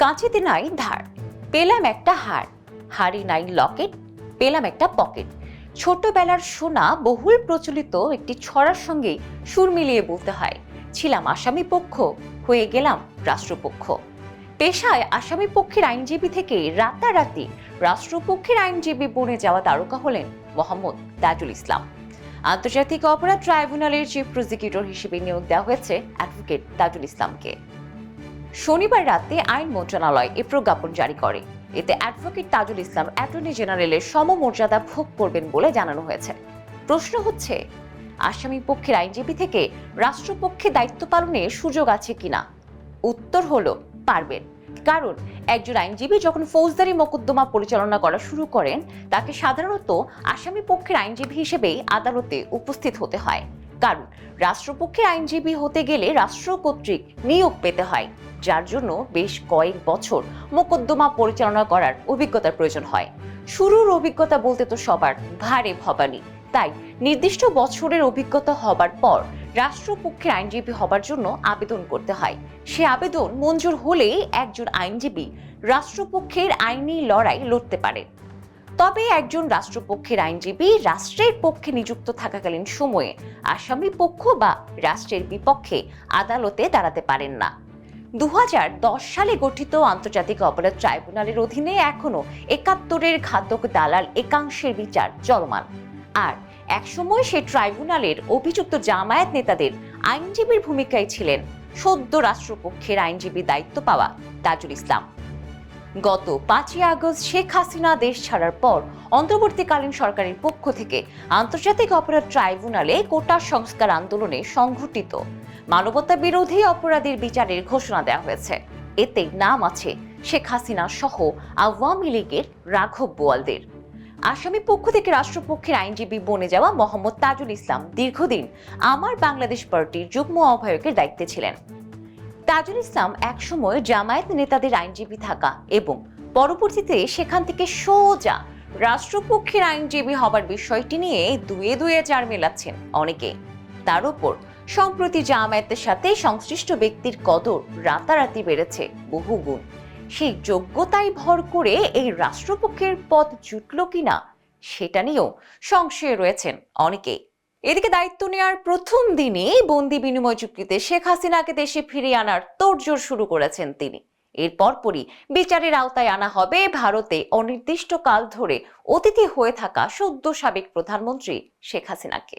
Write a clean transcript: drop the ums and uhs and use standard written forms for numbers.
কাঁচিতে নাই ধার, পেলাম একটা হার, হাড়ি নাই লকেট, পেলাম একটা পকেট। ছোটবেলার শোনা বহুল প্রচলিত একটি ছড়ার সঙ্গে সুর মিলিয়ে বলতে হয়, ছিলাম আসামি পক্ষ, হয়ে গেলাম রাষ্ট্রপক্ষ। পেশায় আসামি পক্ষের আইনজীবী থেকে রাতারাতি রাষ্ট্রপক্ষের আইনজীবী বনে যাওয়া তারকা হলেন মোহাম্মদ তাজুল ইসলাম। আন্তর্জাতিক অপরাধ ট্রাইব্যুনালের চিফ প্রসিকিউটর হিসেবে নিয়োগ দেওয়া হয়েছে অ্যাডভোকেট তাজুল ইসলামকে। শনিবার রাতে আইন মন্ত্রণালয় এ প্রজ্ঞাপন জারি করে। এতে অ্যাডভোকেট তাজুল ইসলাম অ্যাটর্নি জেনারেলের সমমর্যাদা ভোগ করবেন বলে জানানো হয়েছে। প্রশ্ন হচ্ছে, আসামি পক্ষের আইনজীবী থেকে রাষ্ট্রপক্ষে দায়িত্ব পালনের সুযোগ আছে কিনা? উত্তর হলো পারবেন। কারণ একজন আইনজীবী যখন ফৌজদারি মোকদ্দমা পরিচালনা করা শুরু করেন, তাকে সাধারণত আসামি পক্ষের আইনজীবী হিসেবে আদালতে উপস্থিত হতে হয়। কারণ রাষ্ট্রপক্ষের আইনজীবী হতে গেলে রাষ্ট্র কর্তৃক নিয়োগ পেতে হয়, যার জন্য বেশ কয়েক বছর মোকদ্দমা পরিচালনা করার অভিজ্ঞতার প্রয়োজন হয়। শুরুর অভিজ্ঞতা বলতে তো সবার ঘাড়ে ভবানী, তাই নির্দিষ্ট বছরের অভিজ্ঞতা হবার পর রাষ্ট্রপক্ষের আইনজীবী হবার জন্য আবেদন করতে হয়। সে আবেদন মঞ্জুর হলেই একজন আইনজীবী রাষ্ট্রপক্ষের আইনি লড়াই লড়তে পারে। তবে একজন রাষ্ট্রপক্ষের আইনজীবী রাষ্ট্রের পক্ষে নিযুক্ত থাকাকালীন সময়ে আসামি পক্ষ বা রাষ্ট্রের বিপক্ষে আদালতে দাঁড়াতে পারেন না। 2010 সালে গঠিত আন্তর্জাতিক অপরাধ ট্রাইব্যুনালের অধীনে এখনো 71 ঘাতক দালাল একাংশের বিচার চলমান। আর একসময় সেই ট্রাইব্যুনালের অভিযুক্ত জামায়াত নেতাদের আইনজীবীর ভূমিকায় ছিলেন সদ্য রাষ্ট্রপক্ষের আইনজীবী দায়িত্ব পাওয়া তাজুল ইসলাম। গত 5ই আগস্ট শেখ হাসিনা দেশ ছাড়ার পর অন্তর্বর্তীকালীন সরকারের পক্ষ থেকে আন্তর্জাতিক অপরাধ ট্রাইব্যুনালে কোটা সংস্কার আন্দোলনে সংঘটিত মানবতা বিরোধী অপরাধের বিচারের ঘোষণা দেওয়া হয়েছে। এতে নাম আছে শেখ হাসিনা সহ আওয়ামী লীগের রাঘব বোয়ালদের। আসামি পক্ষ থেকে রাষ্ট্রপক্ষের আইনজীবী বনে যাওয়া মোহাম্মদ তাজুল ইসলাম দীর্ঘদিন আমার বাংলাদেশ পার্টির যুগ্ম আহ্বায়কের দায়িত্বে ছিলেন। তাজুল ইসলাম একসময় জামায়াত নেতাদের আইনজীবী থাকা এবং পরবর্তীতে সেখান থেকে সোজা রাষ্ট্রপক্ষের আইনজীবী হবার বিষয়টি নিয়ে দুয়ে দুয়ে চার মেলাচ্ছেন অনেকে। তার উপর সম্প্রতি জামায়াতের সাথে সংশ্লিষ্ট ব্যক্তির কদর রাতারাতি বেড়েছে বহুগুণ। সেই যোগ্যতায় ভর করে এই রাষ্ট্রপক্ষের পদ জুটল কিনা সেটা নিয়েও সংশয়ে রয়েছেন অনেকেই। এদিকে দায়িত্ব নেওয়ার প্রথম দিনই বন্দি বিনিময় চুক্তিতে শেখ হাসিনাকে দেশে ফিরিয়ে আনার তোড়জোড় শুরু করেছেন তিনি। এর পরপরই বিচারের আওতায় আনা হবে ভারতে অনির্দিষ্টকাল ধরে অতিথি হয়ে থাকা সদ্য সাবেক প্রধানমন্ত্রী শেখ হাসিনাকে।